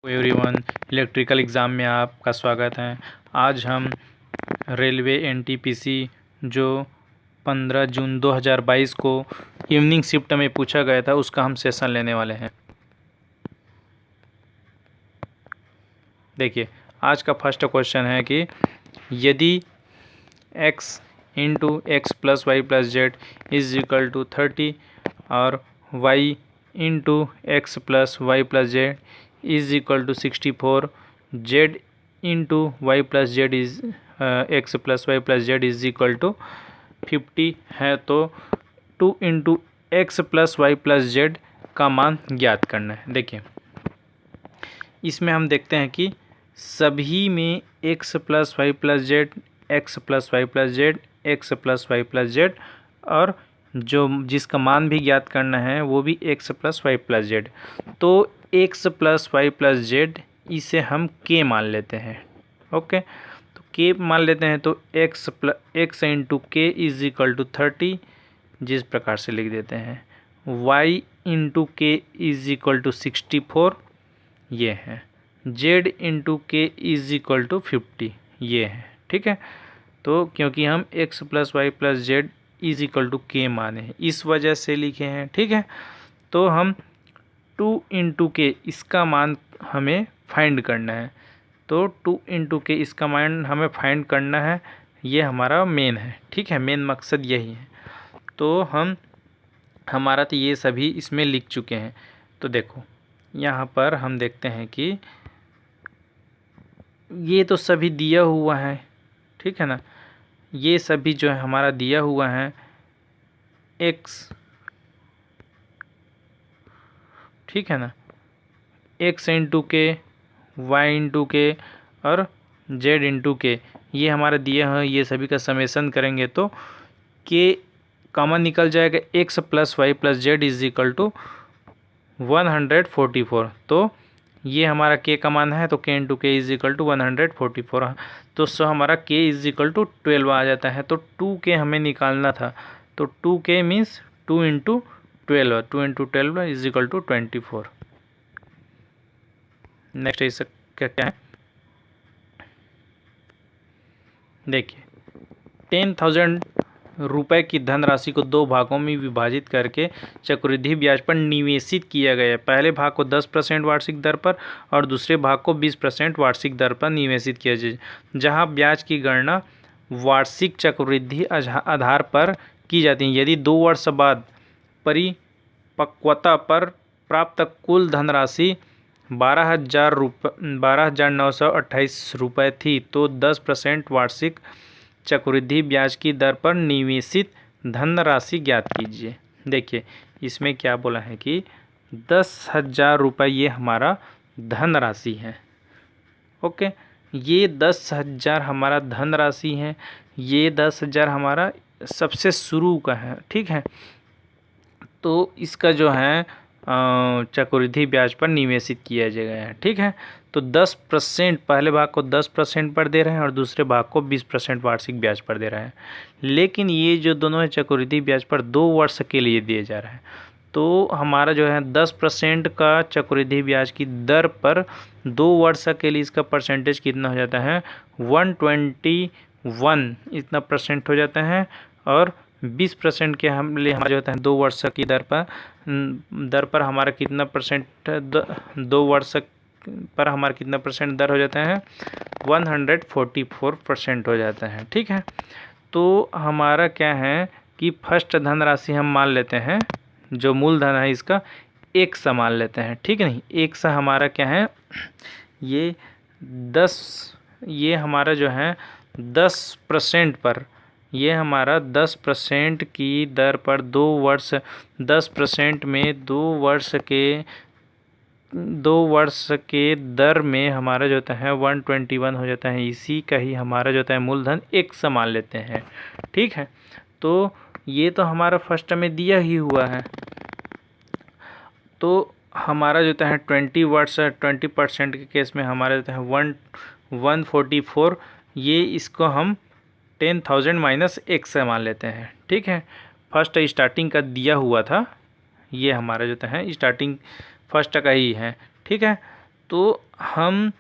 Everyone, electrical exam में आपका स्वागत है। आज हम रेलवे एनटीपीसी जो 15 जून 2022 को इवनिंग शिफ्ट में पूछा गया था उसका हम सेशन लेने वाले हैं। देखिए, आज का फर्स्ट क्वेश्चन है कि यदि x into x plus y plus z is equal to 30 और y into x plus y plus z is equal to 64, z into y plus z is x plus y plus z is equal to 50 है, तो 2 into x plus y plus z का मान ज्ञात करना है। देखिए, इसमें हम देखते हैं कि सभी में x plus y plus z, x plus y plus z, x plus y plus z और जो जिसका मान भी ज्ञात करना है वो भी x plus y plus z. तो x plus y plus z इसे हम के मान लेते हैं। ओके, तो के मान लेते हैं, तो x into k is equal to 30 जिस प्रकार से लिख देते हैं। Y into k is equal to 64 ये है। Z into k is equal to 50 ये है। ठीक है, तो क्योंकि हम x plus y plus z is equal to k माने हैं इस वजह से लिखे हैं। ठीक है, तो हम 2 इंटू के इसका मान हमें फाइंड करना है, तो 2 इंटू के इसका मान हमें फाइंड करना है, ये हमारा मेन है। ठीक है, मेन मकसद यही है। तो हमारा तो ये सभी इसमें लिख चुके हैं। तो देखो, यहाँ पर हम देखते हैं कि ये तो सभी दिया हुआ है। ठीक है ना, ये सभी जो है हमारा दिया हुआ है एक्स, ठीक है ना, एक्स इंटू के, वाई इंटू के और जेड इंटू के, ये हमारा दिया है। ये सभी का समेसन करेंगे तो के कॉमन निकल जाएगा। X plus y plus z is equal to 144, तो ये हमारा के का मान है, तो के into k is equal to 144। तो हमारा के इज इक्वल टू 12 आ जाता है। तो 2 के हमें निकालना था, तो 2 के means 2 into 12, 2 into 12 is equal to 24। Next इस क्या है, देखिए, 10,000 रुपये की धनराशि को 2 भागों में विभाजित करके चक्रवृद्धि ब्याज पर निवेशित किया गया है। पहले भाग को 10% वार्षिक दर पर और दूसरे भाग को 20% वार्षिक दर पर निवेशित किया जाए, जहां ब्याज की गणना वार्षिक चक्रवृद्धि आधार पर की जाती है। यदि 2 वर्ष बाद परिपक्वता पर प्राप्त कुल धनराशि 12,928 रुपये थी, तो 10% वार्षिक चक्रवृद्धि ब्याज की दर पर निवेशित धनराशि ज्ञात कीजिए। देखिए, इसमें क्या बोला है कि 10,000 रुपये ये हमारा धनराशि है। ओके, ये 10,000 हमारा धनराशि है, ये 10,000 हमारा सबसे शुरू का है। ठीक है, तो इसका जो है चक्रवृद्धि ब्याज पर निवेशित किया गया है। ठीक है, तो 10% पहले भाग को 10% पर दे रहे हैं और दूसरे भाग को 20% वार्षिक ब्याज पर दे रहे हैं। लेकिन ये जो दोनों है चक्रवृद्धि ब्याज पर 2 वर्ष के लिए दिए जा रहे हैं, तो हमारा जो है 10% का चक्रवृद्धि ब्याज की दर पर 2 वर्ष के लिए इसका परसेंटेज कितना हो जाता है, 121 इतना परसेंट हो जाता है। और 20% के लिए हमारा जो होता है 2 वर्ष की दर पर हमारा कितना परसेंट, 2 वर्ष पर हमारा कितना परसेंट दर हो जाता है, 144% हो जाता है। ठीक है, तो हमारा क्या है कि फर्स्ट धनराशि हम मान लेते हैं, जो मूलधन है इसका एक सा मान लेते हैं। ठीक है, नहीं, एक सा हमारा क्या है, ये 10, ये हमारा जो है 10% पर, ये हमारा 10% की दर पर 2 वर्ष, 10% में 2 वर्ष के दर में हमारा जो होता है 121 हो जाता है। इसी का ही हमारा जो होता है मूलधन एक सा मान लेते हैं। ठीक है, तो ये तो हमारा फर्स्ट में दिया ही हुआ है, तो हमारा जो होता है 20% के केस में हमारा जो है 144, ये इसको हम 10,000 माइनस एक से मान लेते हैं। ठीक है, फर्स्ट स्टार्टिंग का दिया हुआ था, ये हमारा जो है स्टार्टिंग फर्स्ट का ही है। ठीक है, तो हम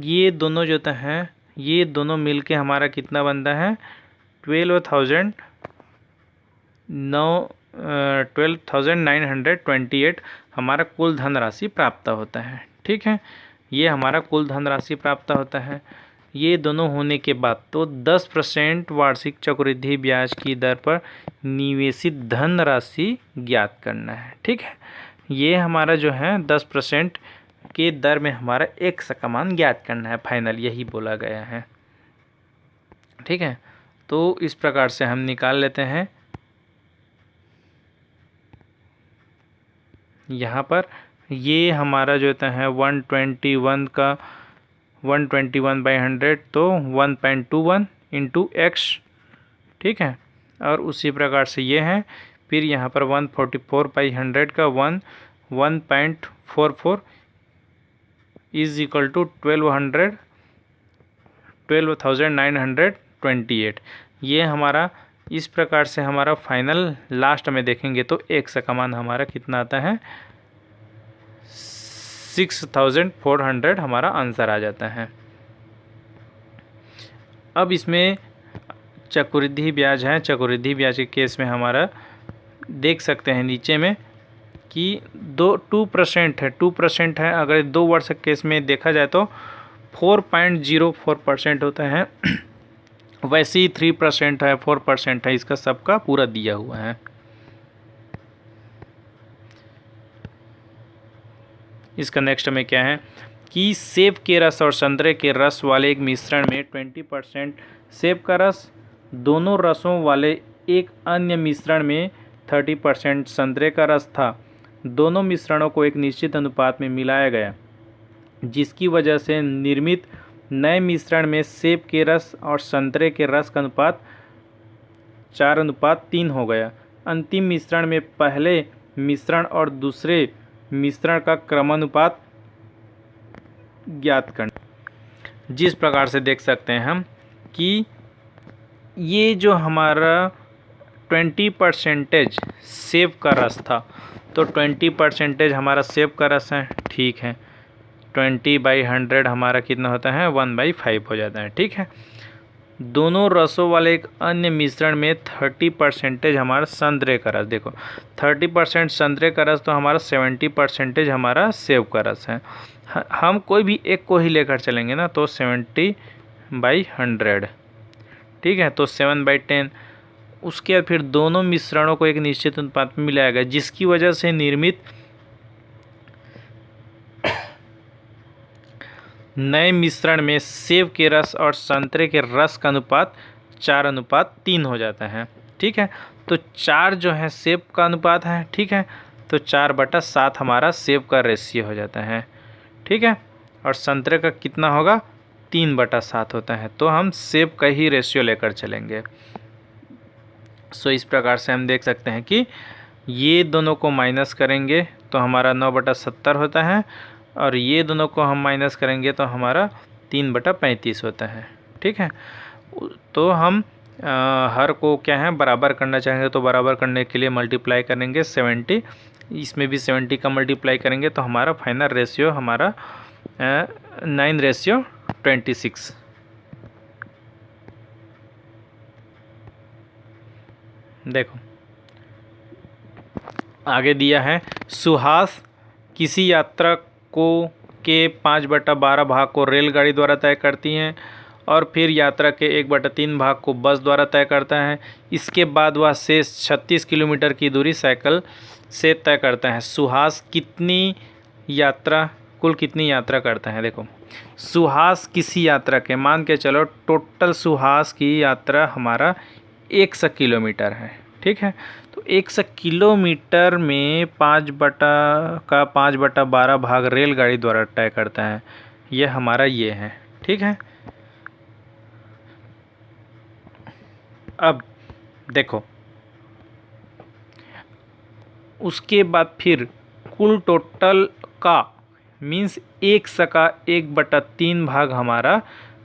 ये दोनों जो हैं ये दोनों मिलके हमारा कितना बनता है 12,928 हमारा कुल धनराशि प्राप्त होता है। ठीक है, ये हमारा कुल धनराशि प्राप्त होता है। ये दोनों होने के बाद तो 10% वार्षिक चक्रवृद्धि ब्याज की दर पर निवेशित धनराशि ज्ञात करना है। ठीक है, ये हमारा जो है 10% के दर में हमारा x का मान ज्ञात करना है, फाइनल यही बोला गया है। ठीक है, तो इस प्रकार से हम निकाल लेते हैं। यहाँ पर ये हमारा जो है 121 का 121/100 तो 1.21 इंटू एक्स। ठीक है, और उसी प्रकार से ये है, फिर यहाँ पर 144/100 का 1.44 इज इक्वल टू 12,928। ये हमारा इस प्रकार से हमारा फाइनल लास्ट में देखेंगे तो x का मान हमारा कितना आता है 6,400 हमारा आंसर आ जाता है। अब इसमें चक्रवृद्धि ब्याज है, चक्रवृद्धि ब्याज के केस में हमारा देख सकते हैं नीचे में कि 2% है। अगर 2 वर्ष के केस में देखा जाए तो 4.04% होता है। वैसे ही 3% है, 4% है, इसका सबका पूरा दिया हुआ है। इसका नेक्स्ट में क्या है कि सेब के रस और संतरे के रस वाले एक मिश्रण में 20% सेब का रस, दोनों रसों वाले एक अन्य मिश्रण में 30% संतरे का रस था। दोनों मिश्रणों को एक निश्चित अनुपात में मिलाया गया, जिसकी वजह से निर्मित नए मिश्रण में सेब के रस और संतरे के रस का अनुपात 4:3 हो गया। अंतिम मिश्रण में पहले मिश्रण और दूसरे मिश्रण का क्रमानुपात ज्ञात करना। जिस प्रकार से देख सकते हैं हम कि ये जो हमारा 20% सेब का रस था, तो 20% हमारा सेब का रस है। ठीक है, 20/100 हमारा कितना होता है 1/5 हो जाता है। ठीक है, दोनों रसों वाले एक अन्य मिश्रण में 30% हमारा संतरे का रस, देखो 30% संतरे का रस तो हमारा 70% हमारा सेब का रस है। हम कोई भी एक को ही लेकर चलेंगे ना, तो 70/100। ठीक है, तो 7/10। उसके बाद फिर दोनों मिश्रणों को एक निश्चित अनुपात में मिलाया गया, जिसकी वजह से निर्मित नए मिश्रण में सेब के रस और संतरे के रस का अनुपात 4:3 हो जाता है। ठीक है, तो 4 जो है सेब का अनुपात है। ठीक है, तो 4/7 हमारा सेब का रेशियो हो जाता है। ठीक है, और संतरे का कितना होगा 3/7 होता है। तो हम सेब का ही रेशियो लेकर चलेंगे। सो इस प्रकार से हम देख सकते हैं कि ये दोनों को माइनस करेंगे तो हमारा 9/70 होता है, और ये दोनों को हम माइनस करेंगे तो हमारा 3/35 होता है। ठीक है, तो हम हर को क्या है बराबर करना चाहेंगे, तो बराबर करने के लिए मल्टीप्लाई करेंगे 70, इसमें भी 70 का मल्टीप्लाई करेंगे तो हमारा फाइनल रेशियो हमारा 9:26। देखो आगे दिया है, सुहास किसी यात्रा को के 5/12 भाग को रेलगाड़ी द्वारा तय करती हैं और फिर यात्रा के 1/3 भाग को बस द्वारा तय करता है। इसके बाद वह शेष 36 किलोमीटर की दूरी साइकिल से तय करता है। सुहास कुल कितनी यात्रा करता है। देखो सुहास किसी यात्रा के, मान के चलो टोटल सुहास की यात्रा हमारा 100 किलोमीटर है। ठीक है, तो 100 किलोमीटर में 5/12 भाग रेलगाड़ी द्वारा तय करता है। यह हमारा ये है। ठीक है, अब देखो उसके बाद फिर कुल टोटल का मीन्स 100 का 1/3 भाग हमारा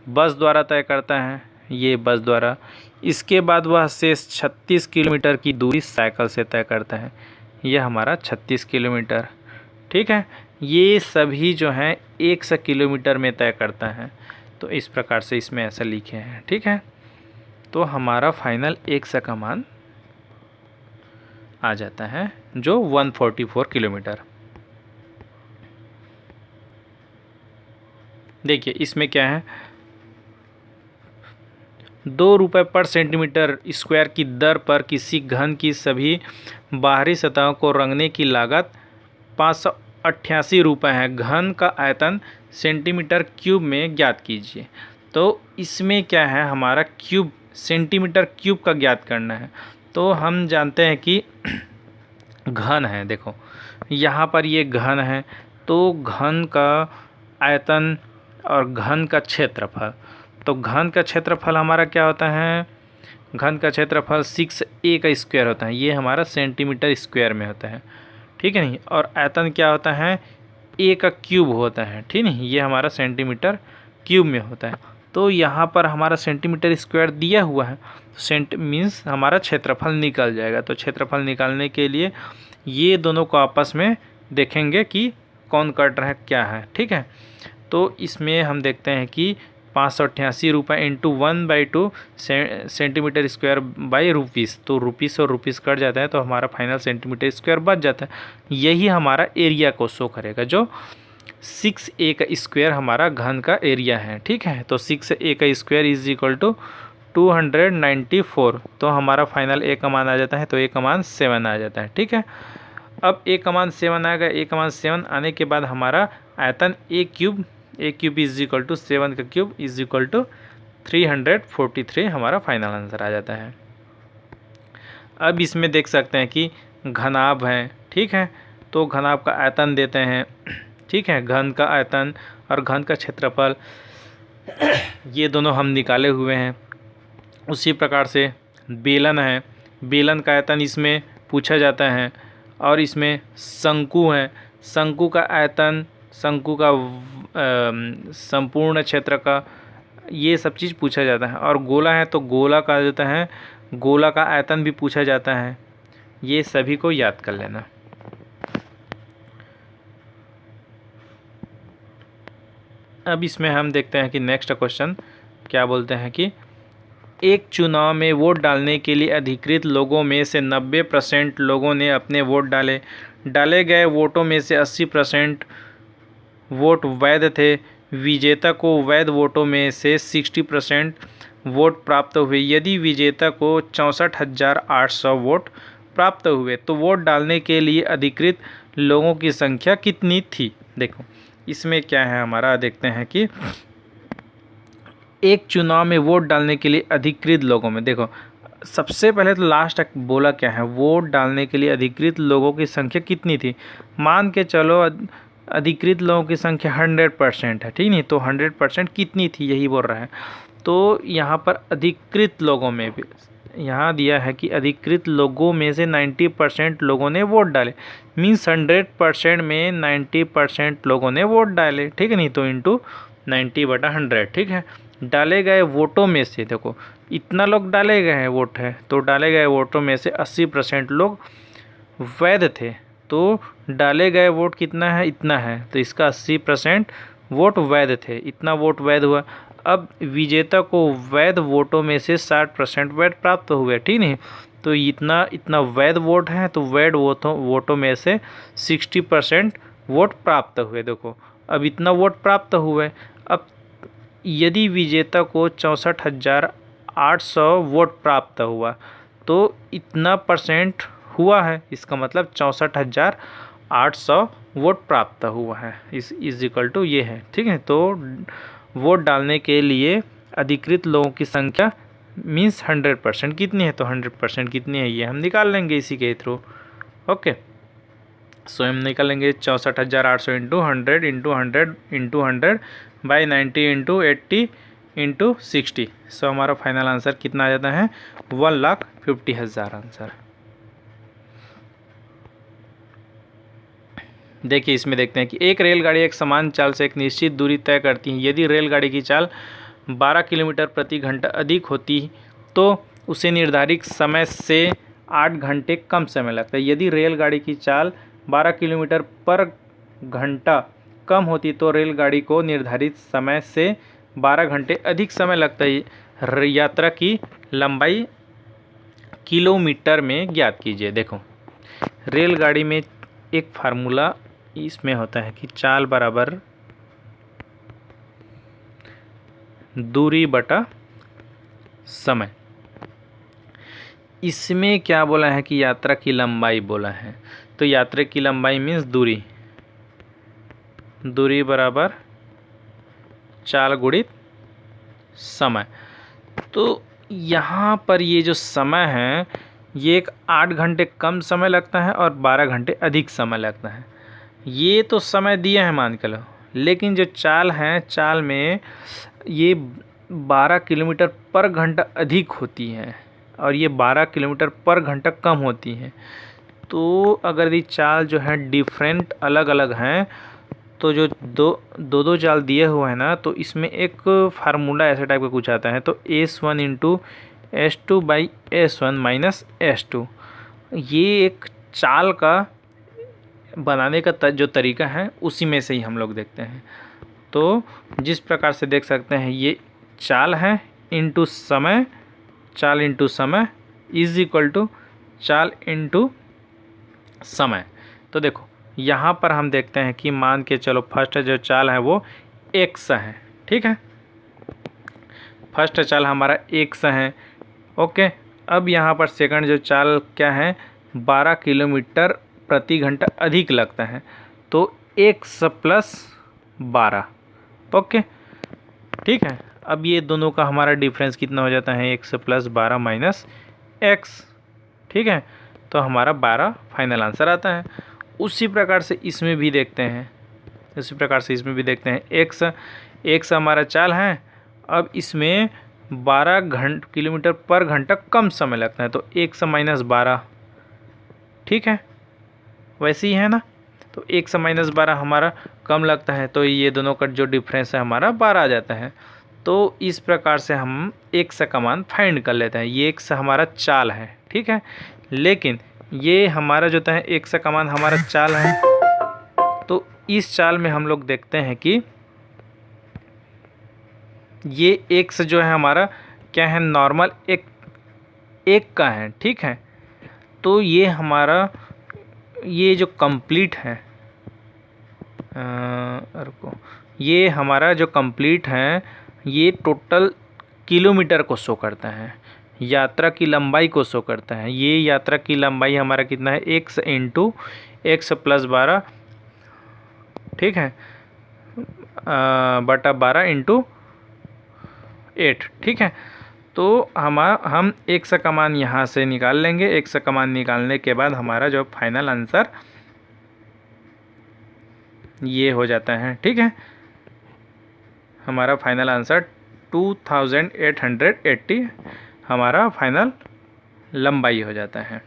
बस द्वारा तय करता है, ये बस द्वारा। इसके बाद वह शेष 36 किलोमीटर की दूरी साइकिल से तय करता है, यह हमारा 36 किलोमीटर। ठीक है, ये सभी जो हैं 100 किलोमीटर में तय करता है। तो इस प्रकार से इसमें ऐसा लिखे हैं, ठीक है। तो हमारा फाइनल 100 का मान आ जाता है जो 144 किलोमीटर। देखिए इसमें क्या है, 2 रुपये पर सेंटीमीटर स्क्वायर की दर पर किसी घन की सभी बाहरी सतहों को रंगने की लागत 588 रुपये है। घन का आयतन सेंटीमीटर क्यूब में ज्ञात कीजिए। तो इसमें क्या है, हमारा क्यूब सेंटीमीटर क्यूब का ज्ञात करना है। तो हम जानते हैं कि घन है, देखो यहाँ पर ये घन है, तो घन का आयतन और घन का क्षेत्रफल, तो घन का क्षेत्रफल हमारा क्या होता है, घन का क्षेत्रफल 6a का स्क्वायर होता है, ये हमारा सेंटीमीटर स्क्वायर में होता है, ठीक है नहीं। और आयतन क्या होता है, a का क्यूब होता है, ठीक नहीं, ये हमारा सेंटीमीटर क्यूब में होता है। तो यहाँ पर हमारा सेंटीमीटर स्क्वायर दिया हुआ है, सेंट मीन्स हमारा क्षेत्रफल निकल जाएगा। तो क्षेत्रफल निकालने के लिए ये दोनों को आपस में देखेंगे कि कौन कट रहा है, क्या है, ठीक है। तो इसमें हम देखते हैं कि 588 रुपये into 1/2 centimetre square by rupees, तो रुपीज़ और रुपीज़ कट जाता है, तो हमारा फाइनल सेंटीमीटर स्क्वायर बच जाता है। यही हमारा एरिया को शो करेगा, जो 6a का स्क्वायर हमारा घन का एरिया है, ठीक है। तो 6a का स्क्वायर इज इक्वल टू 294। तो हमारा फाइनल a का मान आ जाता है, तो a का मान 7 आ जाता है, ठीक है। अब a का मान 7 आएगा, a का मान 7 आने के बाद हमारा आयतन a cube is equal to 7 का क्यूब इज इक्वल टू 343 हमारा फाइनल आंसर आ जाता है। अब इसमें देख सकते हैं कि घनाभ है, ठीक है। तो घनाभ का आयतन देते हैं, ठीक है, घन का आयतन और घन का क्षेत्रफल ये दोनों हम निकाले हुए हैं। उसी प्रकार से बेलन है, बेलन का आयतन इसमें पूछा जाता है, और इसमें शंकु है, शंकु का आयतन, शंकु का संपूर्ण क्षेत्र का, ये सब चीज़ पूछा जाता है। और गोला है तो गोला का देता है, गोला का आयतन भी पूछा जाता है। ये सभी को याद कर लेना। अब इसमें हम देखते हैं कि नेक्स्ट क्वेश्चन क्या बोलते हैं कि एक चुनाव में वोट डालने के लिए अधिकृत लोगों में से 90% लोगों ने अपने वोट डाले। डाले गए वोटों में से 80% वोट वैध थे। विजेता को वैध वोटों में से 60% वोट प्राप्त हुए। यदि विजेता को 64,800 वोट प्राप्त हुए तो वोट डालने के लिए अधिकृत लोगों की संख्या कितनी थी। देखो इसमें क्या है हमारा, देखते हैं कि एक चुनाव में वोट डालने के लिए अधिकृत लोगों में, देखो सबसे पहले तो लास्ट तक बोला क्या है, वोट डालने के लिए अधिकृत लोगों की संख्या कितनी थी। मान के चलो अधिकृत लोगों की संख्या 100% है, ठीक नहीं, तो 100% कितनी थी यही बोल रहा है। तो यहाँ पर अधिकृत लोगों में भी यहाँ दिया है कि अधिकृत लोगों में से 90% लोगों ने वोट डाले, मीन्स 100% में 90% लोगों ने वोट डाले, ठीक है नहीं, तो इंटू 90/100, ठीक है। डाले गए वोटों में से, देखो इतना लोग डाले गए हैं वोट है, तो डाले गए वोटों में से 80% लोग वैध थे। तो डाले गए वोट कितना है, इतना है, तो इसका 80% वोट वैध थे, इतना वोट वैध हुआ। अब विजेता को वैध वोटों में से 60% वैध प्राप्त हुए, ठीक नहीं, तो इतना वैध वोट है, तो वैध वोटों में से 60% वोट प्राप्त हुए। देखो अब इतना वोट प्राप्त हुए। अब यदि विजेता को 64,800 वोट प्राप्त हुआ तो इतना परसेंट हुआ है, इसका मतलब 64,800 वोट प्राप्त हुआ है, इस इक्वल टू ये है, ठीक है। तो वोट डालने के लिए अधिकृत लोगों की संख्या मीन्स 100% कितनी है, तो 100% कितनी है ये हम निकाल लेंगे इसी के थ्रू। ओके, सो हम निकालेंगे 64,800 into 100 into 100 into 100 by 90 into 80 into 60। सो हमारा फाइनल आंसर कितना आ जाता है, 1,50,000 आंसर। देखिए इसमें देखते हैं कि एक रेलगाड़ी एक समान चाल से एक निश्चित दूरी तय करती है। यदि रेलगाड़ी की चाल 12 किलोमीटर प्रति घंटा अधिक होती तो उसे निर्धारित समय से 8 घंटे कम समय लगता है। यदि रेलगाड़ी की चाल 12 किलोमीटर पर घंटा कम होती तो रेलगाड़ी को निर्धारित समय से 12 घंटे अधिक समय लगता है। यात्रा की लंबाई किलोमीटर में ज्ञात कीजिए। देखो रेलगाड़ी में एक फार्मूला इसमें होता है कि चाल बराबर दूरी बटा समय। इसमें क्या बोला है कि यात्रा की लंबाई बोला है, तो यात्रा की लंबाई मीन्स दूरी, दूरी बराबर चाल गुणित समय। तो यहाँ पर ये जो समय है ये एक 8 घंटे कम समय लगता है और 12 घंटे अधिक समय लगता है। ये तो समय दिए हैं मान के लो, लेकिन जो चाल है चाल में ये 12 किलोमीटर पर घंटा अधिक होती है और ये 12 किलोमीटर पर घंटा कम होती है। तो अगर ये चाल जो है डिफरेंट अलग अलग हैं तो जो दो चाल दिए हुए हैं ना, तो इसमें एक फार्मूला ऐसे टाइप का कुछ आता है। तो S1 into S2 by S1 minus S2, ये एक चाल का बनाने का जो तरीका है उसी में से ही हम लोग देखते हैं। तो जिस प्रकार से देख सकते हैं ये चाल है इंटू समय, चाल इंटू समय इज इक्वल टू चाल इंटू समय। तो देखो यहाँ पर हम देखते हैं कि मान के चलो फर्स्ट जो चाल है वो x है, ठीक है, फर्स्ट चाल हमारा x है। ओके, अब यहाँ पर सेकंड जो चाल क्या है 12 किलोमीटर प्रति घंटा अधिक लगता है, तो x प्लस 12। ओके ठीक है, अब ये दोनों का हमारा डिफरेंस कितना हो जाता है x प्लस 12 माइनस x, ठीक है, तो हमारा 12 फाइनल आंसर आता है। उसी प्रकार से इसमें भी देखते हैं, x हमारा चाल है, अब इसमें 12 किलोमीटर पर घंटा कम समय लगता है, तो x माइनस 12, ठीक है, वैसे ही है ना। तो x माइनस 12 हमारा कम लगता है, तो ये दोनों का जो डिफरेंस है हमारा 12 आ जाता है। तो इस प्रकार से हम x का मान फाइंड कर लेते हैं। ये x हमारा चाल है, ठीक है, लेकिन ये हमारा जो है x का मान हमारा चाल है। तो इस चाल में हम लोग देखते हैं कि ये x जो है हमारा क्या है, नॉर्मल एक का है, ठीक है। तो ये हमारा ये जो कंप्लीट है ये हमारा जो कंप्लीट है ये टोटल किलोमीटर को शो करता है, यात्रा की लंबाई को शो करता है। ये यात्रा की लंबाई हमारा कितना है x इंटू x प्लस 12, ठीक है, बटा 12 इंटू 8, ठीक है। तो हम x का मान यहाँ से निकाल लेंगे। x का मान निकालने के बाद हमारा जो फाइनल आंसर ये हो जाता है, ठीक है, हमारा फाइनल आंसर 2880 हमारा फाइनल लंबाई हो जाता है।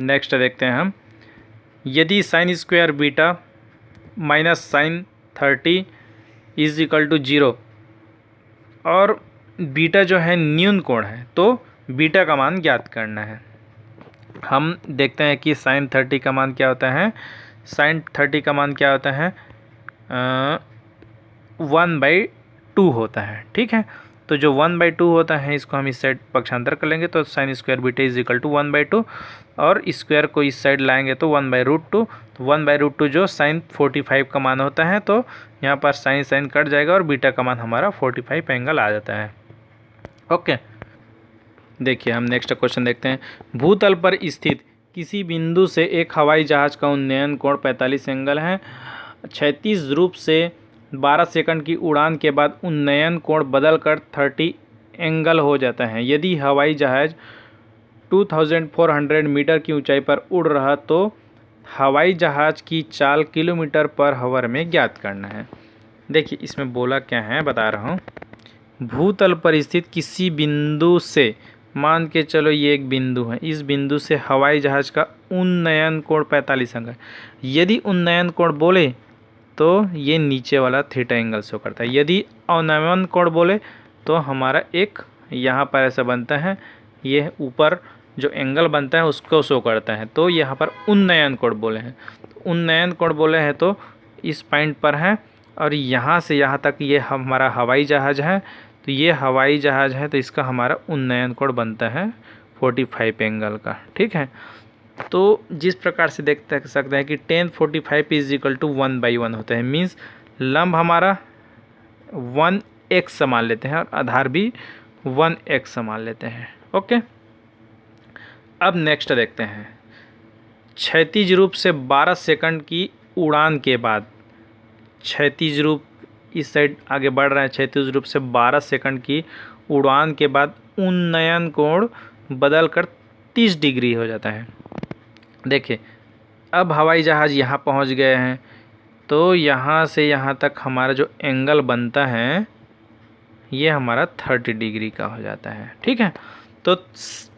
नेक्स्ट देखते हैं हम, यदि sine square beta minus sine 30 is equal to 0 और बीटा जो है न्यून कोण है, तो बीटा का मान ज्ञात करना है। हम देखते हैं कि साइन 30 का मान क्या होता है। साइन 30 का मान क्या होता है, 1/2 होता है, ठीक है। तो जो 1/2 होता है इसको हम इस साइड पक्षांतर कर लेंगे, तो sine square beta is equal to 1/2 और स्क्वायर को इस साइड लाएंगे तो 1/√2। तो 1/√2 जो साइन 45 का मान होता है, तो यहाँ पर साइन कट जाएगा और बीटा का मान हमारा 45 एंगल आ जाता है। ओके, देखिए हम नेक्स्ट क्वेश्चन देखते हैं। भूतल पर स्थित किसी बिंदु से एक हवाई जहाज का उन्नयन कोण 45 एंगल है। क्षैतिज रूप से 12 सेकंड की उड़ान के बाद उन्नयन कोण बदलकर 30 एंगल हो जाता है। यदि हवाई जहाज 2400 मीटर की ऊंचाई पर उड़ रहा तो हवाई जहाज की चाल किलोमीटर पर आवर में ज्ञात करना है। देखिए इसमें बोला क्या है बता रहा हूँ। भूतल पर स्थित किसी बिंदु से, मान के चलो ये एक बिंदु है, इस बिंदु से हवाई जहाज का उन्नयन कोण 45 एंगल। यदि उन्नयन कोण बोले तो ये नीचे वाला थीटा एंगल शो करता है। यदि अवनमन कोण बोले तो हमारा एक यहाँ पर ऐसा बनता है, ये ऊपर जो एंगल बनता है उसको शो करता है। तो यहाँ पर उन्नयन कोण बोले हैं। उन्नयन कोण बोले हैं तो इस पॉइंट पर है और यहाँ से यहाँ तक ये हमारा हवाई जहाज़ है। तो ये हवाई जहाज़ है तो इसका हमारा उन्नयन कोण बनता है 45 एंगल का। ठीक है, तो जिस प्रकार से देख सकते हैं कि tan 45 इज इक्वल टू 1/1 होता है। मीन्स लंब हमारा 1x मान लेते हैं और आधार भी 1x मान लेते हैं। ओके, अब नेक्स्ट देखते हैं। क्षैतिज रूप से 12 सेकंड की उड़ान के बाद, क्षैतिज रूप इस साइड आगे बढ़ रहा है, क्षैतिज रूप से 12 सेकंड की उड़ान के बाद उन्नयन कोण बदल कर 30 डिग्री हो जाता है। देखिए, अब हवाई जहाज़ यहाँ पहुँच गए हैं तो यहाँ से यहाँ तक हमारा जो एंगल बनता है ये हमारा 30 डिग्री का हो जाता है। ठीक है, तो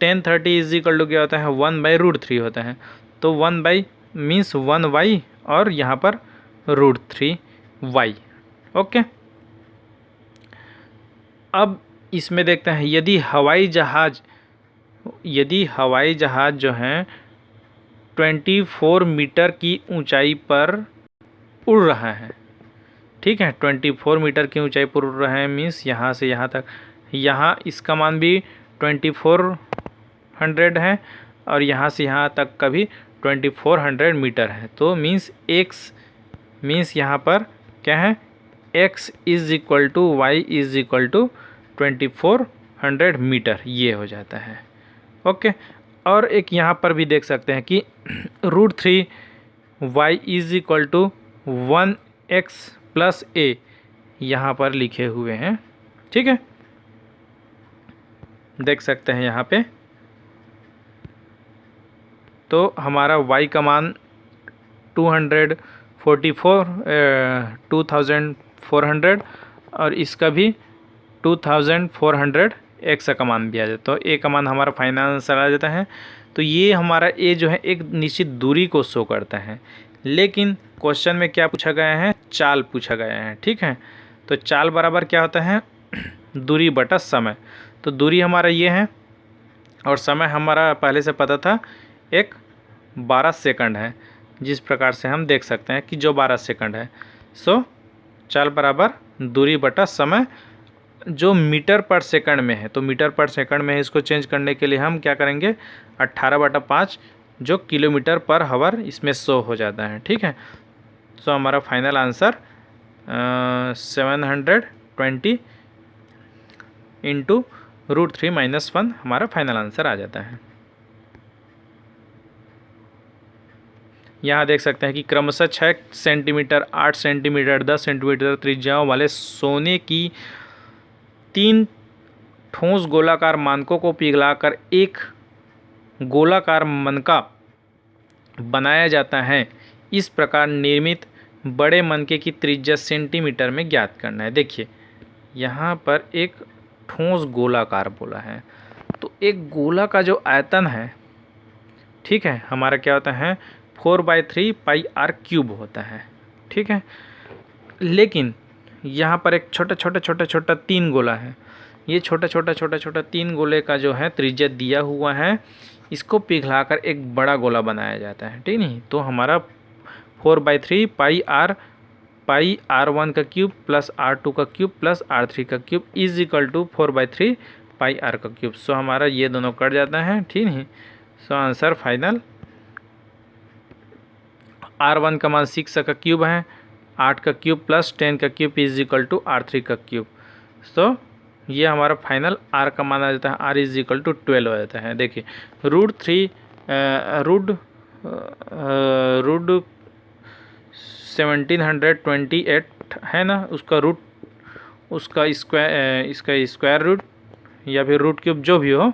tan 30 इज इक्वल टू क्या होता है 1/√3 होता है। तो 1 मीन्स 1y और यहाँ पर √3y। ओके, अब इसमें देखते हैं यदि हवाई जहाज़ जो है 24 मीटर की ऊंचाई पर उड़ रहा है। ठीक है, 24 मीटर की ऊंचाई पर उड़ रहा है मीन्स यहाँ से यहाँ तक, यहाँ इसका मान भी 2400 है और यहाँ से यहाँ तक का भी 2400 मीटर है। तो मीन्स x मीन्स यहाँ पर क्या है x is equal to y is equal to 2400 metre, ये हो जाता है। ओके, और एक यहाँ पर भी देख सकते हैं कि √3y is equal to 1x plus a यहाँ पर लिखे हुए हैं। ठीक है, देख सकते हैं यहाँ पे। तो हमारा y का मान 2400 और इसका भी 2400 x का मान भी आ जाता है। तो a का मान हमारा फाइनल आंसर आ जाता है। तो ये हमारा a जो है एक निश्चित दूरी को शो करता है। लेकिन क्वेश्चन में क्या पूछा गया है, चाल पूछा गया है। ठीक है, तो चाल बराबर क्या होता है दूरी बटा समय। तो दूरी हमारा ये है और समय हमारा पहले से पता था एक 12 सेकंड है, जिस प्रकार से हम देख सकते हैं कि जो 12 सेकंड है। सो चाल बराबर दूरी बटा समय जो मीटर पर सेकंड में है। तो मीटर पर सेकंड में है, इसको चेंज करने के लिए हम क्या करेंगे 18/5 जो किलोमीटर पर हावर इसमें शो हो जाता है। ठीक है, सो हमारा फाइनल आंसर 720 इंटू √3 - 1 हमारा फाइनल आंसर आ जाता है। यहाँ देख सकते हैं कि क्रमशः 6 सेंटीमीटर, 8 सेंटीमीटर, 10 सेंटीमीटर त्रिज्याओं वाले सोने की 3 ठोस गोलाकार मानकों को पिघलाकर एक गोलाकार मनका बनाया जाता है। इस प्रकार निर्मित बड़े मनके की त्रिज्या सेंटीमीटर में ज्ञात करना है। देखिए, यहाँ पर एक ठोस गोलाकार बोला है, तो एक गोला का जो आयतन है, ठीक है, हमारा क्या होता है 4/3 πr³ होता है। ठीक है, लेकिन यहाँ पर एक छोटा 3 गोला है। ये छोटा 3 गोले का जो है त्रिज्या दिया हुआ है, इसको पिघलाकर एक बड़ा गोला बनाया जाता है। ठीक नहीं, तो हमारा 4/3 πr1 का क्यूब प्लस r2 का क्यूब प्लस r3 का cube is equal to 4/3 πr का क्यूब। सो हमारा ये दोनों कट जाता है। ठीक नहीं, सो आंसर फाइनल r1 का मान 6 का क्यूब है, 8 का क्यूब प्लस 10 का cube is equal to r3 का क्यूब। सो ये हमारा फाइनल r का मान आ जाता है, r इज इक्वल टू 12 हो जाता है। देखिए √3 1728 है ना, उसका रूट, उसका स्क्वायर, इसका स्क्वायर रूट या फिर √³ जो भी हो,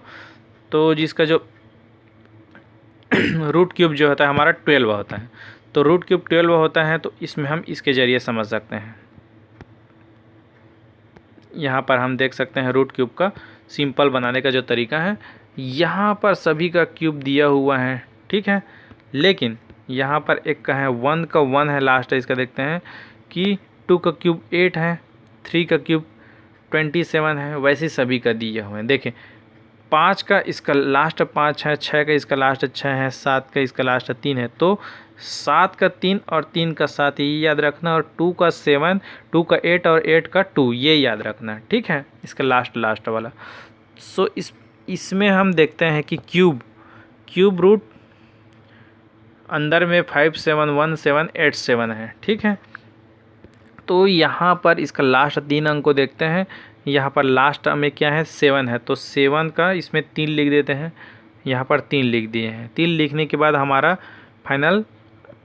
तो जिसका जो √³ जो होता है हमारा 12 होता है। तो √³ 12 होता है, तो इसमें हम इसके ज़रिए समझ सकते हैं। यहाँ पर हम देख सकते हैं √³ का सिंपल बनाने का जो तरीका है। यहाँ पर सभी का क्यूब दिया हुआ है, ठीक है, लेकिन यहाँ पर एक का है 1 का 1 है लास्ट है, इसका देखते हैं कि 2 का क्यूब 8 है, 3 का क्यूब 27 है, वैसे सभी का दिया हुआ है। देखें 5 का इसका लास्ट 5 है, 6 का इसका लास्ट 6 है, 7 का इसका लास्ट 3 है। तो 7 का 3 और 3 का 7 ये याद रखना, और 2 का 7, 2 का 8 और 8 का 2 ये याद रखना, ठीक है, इसका लास्ट वाला। सो इसमें हम देखते हैं कि क्यूब रूट अंदर में 5 7 1 7 8 7 है, ठीक है। तो यहाँ पर इसका लास्ट 3 अंक को देखते हैं। यहाँ पर लास्ट में क्या है, 7 है, तो 7 का इसमें 3 लिख देते हैं, यहाँ पर 3 लिख दिए हैं। 3 लिखने के बाद हमारा फाइनल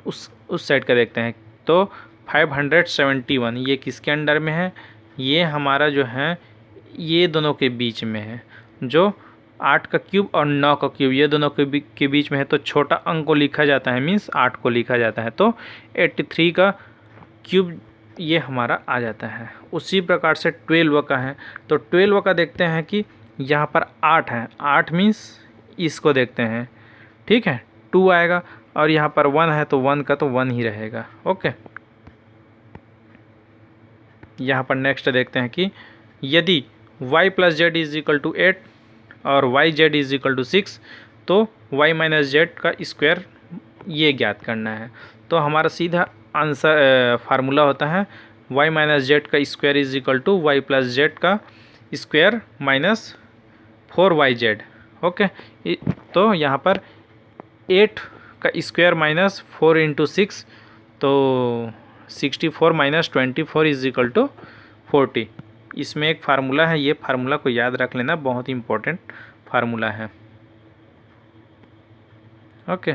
उस साइड का देखते हैं। तो 571 ये किसके अंडर में है, ये हमारा जो है ये दोनों के बीच में है, जो 8 का क्यूब और 9 का क्यूब ये दोनों के बीच में है। तो छोटा अंक को लिखा जाता है, मीन्स 8 को लिखा जाता है। तो 83 का क्यूब ये हमारा आ जाता है। उसी प्रकार से 12 का है, तो 12 का देखते हैं कि यहाँ पर 8 है, 8 मीन्स इसको देखते हैं, ठीक है, 2 आएगा, और यहाँ पर 1 है तो 1 का तो 1 ही रहेगा। ओके, यहाँ पर नेक्स्ट देखते हैं कि यदि y plus z is equal to 8 और y z is equal to 6, तो y माइनस जेड का स्क्वायर ये ज्ञात करना है। तो हमारा सीधा आंसर फार्मूला होता है y माइनस जेड का square is equal to y plus z का स्क्वायर माइनस 4yz। ओके, तो यहाँ पर 8 का स्क्वायर माइनस 4 इंटू 6, तो 64 माइनस 24 इज इक्वल टू 40। इसमें एक फार्मूला है, ये फार्मूला को याद रख लेना, बहुत ही इम्पोर्टेंट फार्मूला है। ओके,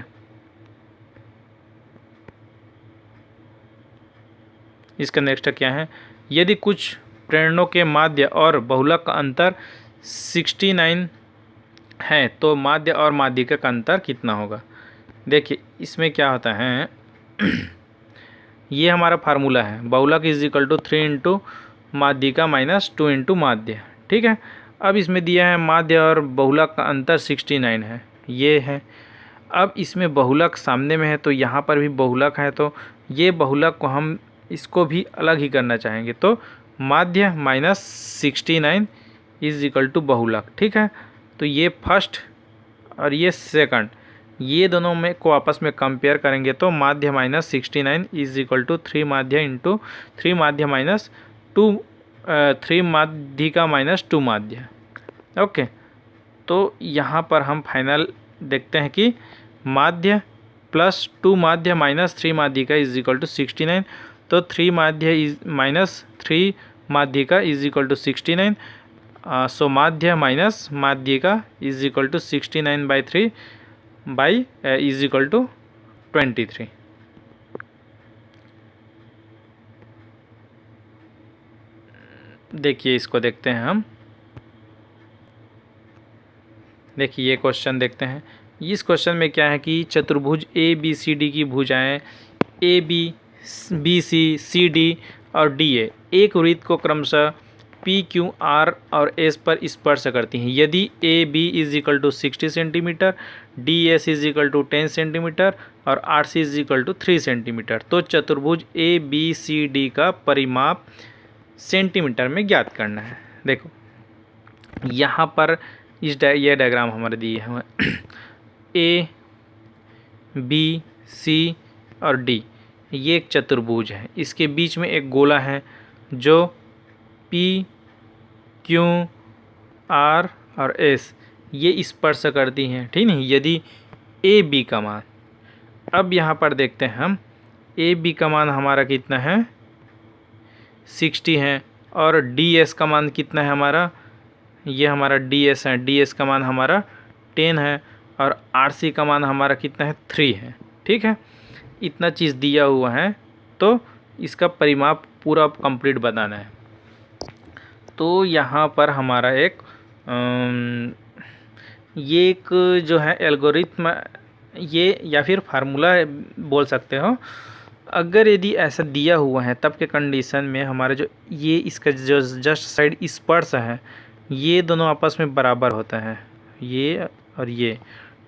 इसका नेक्स्ट क्या है, यदि कुछ प्रेरणों के माध्य और बहुलक का अंतर 69 है तो माध्य और माध्यिका का अंतर कितना होगा। देखिए इसमें क्या होता है ये हमारा फार्मूला है, बहुलक इज इक्वल टू 3 इंटू माध्यिका माइनस 2 इंटू माध्य, ठीक है। अब इसमें दिया है माध्य और बहुलक का अंतर 69 है, ये है। अब इसमें बहुलक सामने में है, तो यहाँ पर भी बहुलक है, तो ये बहुलक को हम इसको भी अलग ही करना चाहेंगे, तो माध्य माइनस 69 इज इक्वल टू बहुलक, ठीक है। तो ये फर्स्ट और ये सेकंड, ये दोनों में को आपस में कंपेयर करेंगे, तो माध्य माइनस 69 इज इक्वल टू 3 माध्य इंटू 3 माध्य माइनस 2 3 माध्यिका माइनस 2 माध्य। ओके, तो यहाँ पर हम फाइनल देखते हैं कि माध्य प्लस 2 माध्य माइनस 3 माध्यिका इज इक्वल टू 69, तो 3 माध्य इज माइनस 3 माध्यिका इज इक्वल टू 69। सो माध्य माइनस माध्यिका is equal to 69 by 3 by is equal to 23। देखिए इसको देखते हैं हम, देखिए ये क्वेश्चन देखते हैं। इस क्वेश्चन में क्या है कि चतुर्भुज ए बी सी डी की भुजाएं A B C C D और डी ए एक वृत्त को क्रमशः पी क्यू आर और एस पर स्पर्श करती हैं। यदि A B is equal to 60 centimetre, D S is equal to 10 centimetre और R C is equal to 3 centimetre, तो चतुर्भुज ए बी सी डी का परिमाप सेंटीमीटर में ज्ञात करना है। देखो यहाँ पर ये डायग्राम हमारे दिए हैं, ए बी सी और डी, ये एक चतुर्भुज है, इसके बीच में एक गोला है जो पी क्यू आर और एस ये स्पर्श करती हैं, ठीक नहीं। यदि ए बी का मान, अब यहाँ पर देखते हैं हम, ए बी का मान हमारा कितना है 60 है, और डी एस का मान कितना है हमारा, ये हमारा डी एस है, डी एस का मान हमारा 10 है, और आर सी का मान हमारा कितना है 3 है, ठीक है। इतना चीज़ दिया हुआ है, तो इसका परिमाप पूरा कंप्लीट बताना है। तो यहाँ पर हमारा एक ये एक जो है एल्गोरिथम, ये या फिर फार्मूला बोल सकते हो। अगर यदि ऐसा दिया हुआ है तब के कंडीशन में हमारा जो ये इसका जो जस्ट साइड स्पर्श है, ये दोनों आपस में बराबर होता है, ये और ये,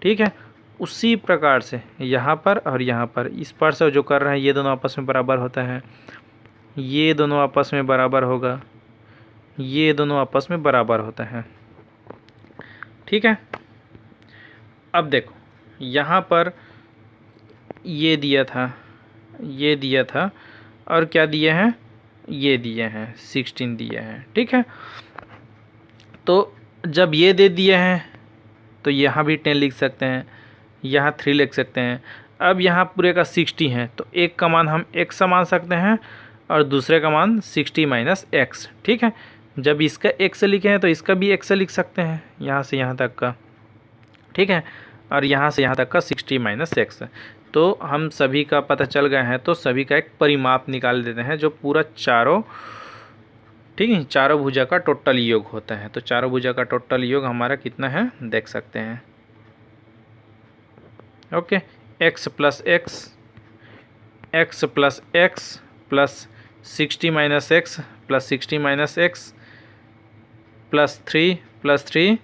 ठीक है। उसी प्रकार से यहाँ पर और यहाँ पर स्पर्श जो कर रहे हैं ये दोनों आपस में बराबर होता है, ये दोनों आपस में बराबर होगा, ये दोनों आपस में बराबर होता है, ठीक है। अब देखो यहाँ पर ये दिया था और क्या दिए हैं, ये दिए हैं 16 दिए हैं, ठीक है। तो जब ये दे दिए हैं तो यहाँ भी 10 लिख सकते हैं, यहाँ 3 लिख सकते हैं। अब यहाँ पूरे का 60 है तो एक का मान हम x सा मान सकते हैं और दूसरे का मान 60 माइनस x, ठीक है। जब इसका x लिखे हैं तो इसका भी x लिख सकते हैं, यहाँ से यहाँ तक का, ठीक है। और यहाँ से यहाँ तक का 60 माइनस x। तो हम सभी का पता चल गया है, तो सभी का एक परिमाप निकाल देते हैं जो पूरा चारों, ठीक है, चारों भुजा का टोटल योग होता है। तो चारों भुजा का टोटल योग हमारा कितना है देख सकते हैं। Okay, x plus x plus 60 minus x plus 60 minus x plus 3 plus 3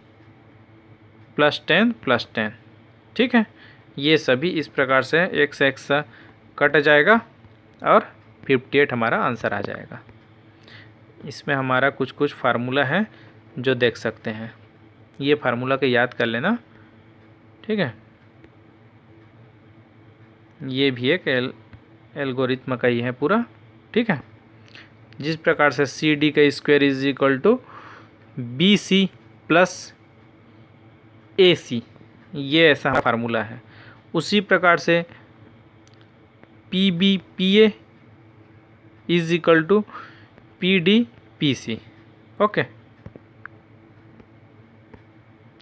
plus 10, ठीक है। ये सभी इस प्रकार से x कट जाएगा और 58 हमारा आंसर आ जाएगा। इसमें हमारा कुछ फार्मूला है जो देख सकते हैं, ये फार्मूला के याद कर लेना, ठीक है। ये भी एक एल्गोरिथम का ही है पूरा, ठीक है। जिस प्रकार से CD का square is equal to BC plus AC, ये ऐसा फार्मूला है। उसी प्रकार से PB/PA is equal to PD/PC, okay,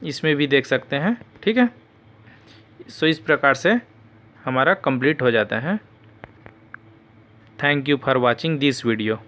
इसमें भी देख सकते हैं, ठीक है। सो इस प्रकार से हमारा कंप्लीट हो जाता है। Thank you for watching this video.